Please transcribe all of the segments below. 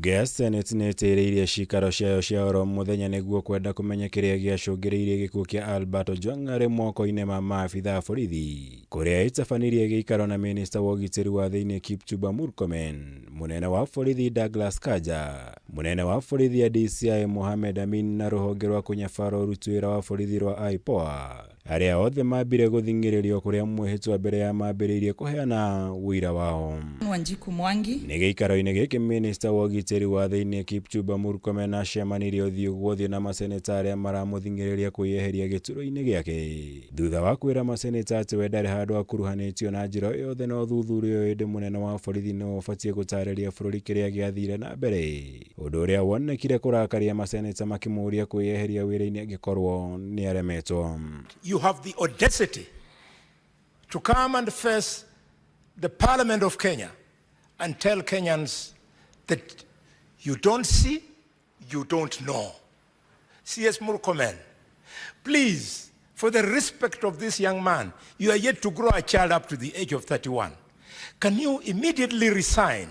Bunge ya Senate netereirie cikaro ciayo cia oro muthenya niguo kwenda kumenya kiria giacungiriirie gikuũ kia Albert Ojwang ari moko-ini ma maabitha a borithi kuria itabanirie giikaro na Minista wa UGITIRI wa THIINI Kipchumba Murkomen, munene wa borithi Douglas KANJA, munene wa borithi ya DCI Mohamed Amin na ruhonge rwa kunyabara uruti wira wa borithi rwa IPOA, aria othe mambire guthing'iririo kuria mwihitwa mbere ya mambiriirie kuheana wira wao. Ni giikaro-ini giki Minista wa UGITIRI wa THIINI Kipchumba Murkomen acemanirie uthiũ gwa ũthiũ na maseneta aria maramuthing'iriria kuiyeheria giturwa-ini giake thutha wa kwira maseneta ati we ndarĩ handũ akuruhanĩtio na njĩra yothe na ũthuthuria ũyũ munene wa borithi no ũbatiĩ gũtarĩria bũrũri kĩrĩa gĩathire na mbere, ũndũ ũrĩa wonekire kũrakaria maseneta makĩmũria kwĩyeheria wĩra-inĩ angĩkorwo nĩ aremetwo. You have the audacity to come and face the Parliament of Kenya and tell Kenyans that you don't see, you don't know. CS Murkomen, please, for the respect of this young man, you are yet to grow a child up to the age of 31. Can you immediately resign?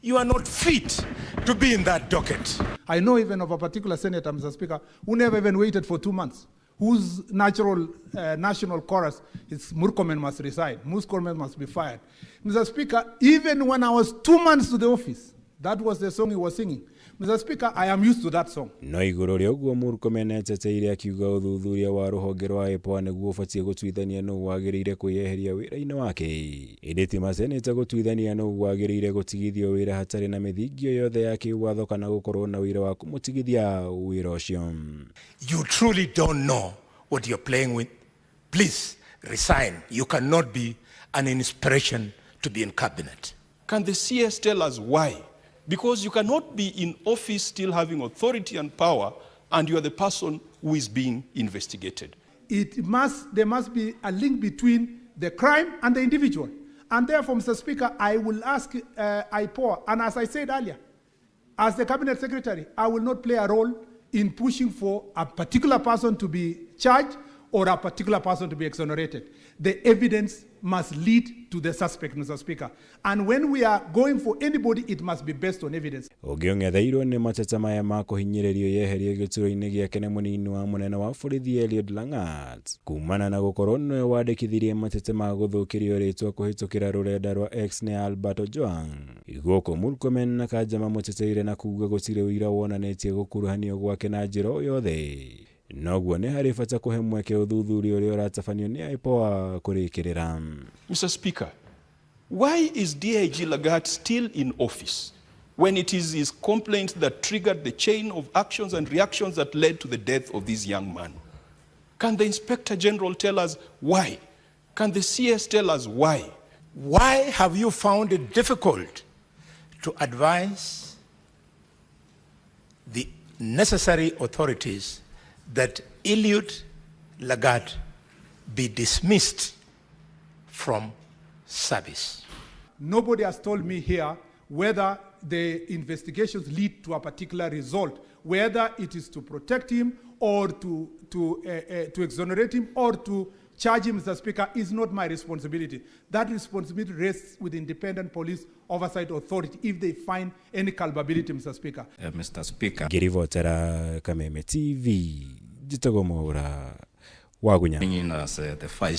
You are not fit to be in that docket. I know even of a particular senator, Mr. Speaker, who never even waited for 2 months, whose natural national chorus is Murkomen must resign, Murkomen must be fired. Mr. Speaker, even when I was 2 months to the office, that was the song he was singing. Mr. Speaker, I am used to that song. No igũrũ rĩa ũguo Murkomen eteteire akiuga ũthuthuria wa rũhonge rwa IPOA nĩguo ũbatiĩ gũtuithania nũũ wagĩrĩire kwĩyeheria wĩra-inĩ wake. Ĩndĩ ti maseneta gũtuithania nũũ wagĩrĩire gũtigithio wĩra hatarĩ na mĩthingio yothe ya kĩwatho kana gũkorwo na wĩra wa kũmũtigithia wĩra ũcio. You truly don't know what you're playing with. Please resign. You cannot be an inspiration to be in cabinet. Can the CS tell us why? Because you cannot be in office still having authority and power and you are the person who is being investigated. There must be a link between the crime and the individual. And therefore, Mr. Speaker, I will ask IPOA, and as I said earlier, as the Cabinet Secretary, I will not play a role in pushing for a particular person to be charged or a particular person to be exonerated. The evidence must lead to the suspect, Mr. Speaker. And when we are going for anybody, it must be based on evidence. Ũngĩong'etheirwo nĩ mateta maya ma kũhinyĩrĩrio yeherie gĩturwa-inĩ gĩake nĩ mũnini wa mũnene wa borithi ELIUD LANGAT kumana na gũkorwo nĩwe wandĩkithirie mateta ma gũthũkĩrio rĩtwa kũhĩtũkĩra rũrenda rwa X nĩ Albert Ojwang. Gũkũ Murkomen na KANJA mamũteteire na kuuga gũtirĩ ũira wonanĩtie gũkuruhanio gwake na njĩra o yothe. Noguo nĩ harĩ bata kũhe mweke ũthuthuria ũrĩa ũratabanio nĩ IPOA kũrĩkĩrĩra. Mr. Speaker, why is DIG LANGAT still in office when it is his complaint that triggered the chain of actions and reactions that led to the death of this young man? Can the Inspector General tell us why? Can the CS tell us why? Why have you found it difficult to advise the necessary authorities that ELIUD LANGAT be dismissed from service? Nobody has told me here whether the investigations lead to a particular result, whether it is to protect him or to exonerate him or to charge him, Mr. Speaker, is not my responsibility. That responsibility rests with independent police oversight authority if they find any culpability, Mr. Speaker. Mr. Speaker. Ngĩribotera Kameme TV, njĩtagwo Mwaura Wagunya. As the Vice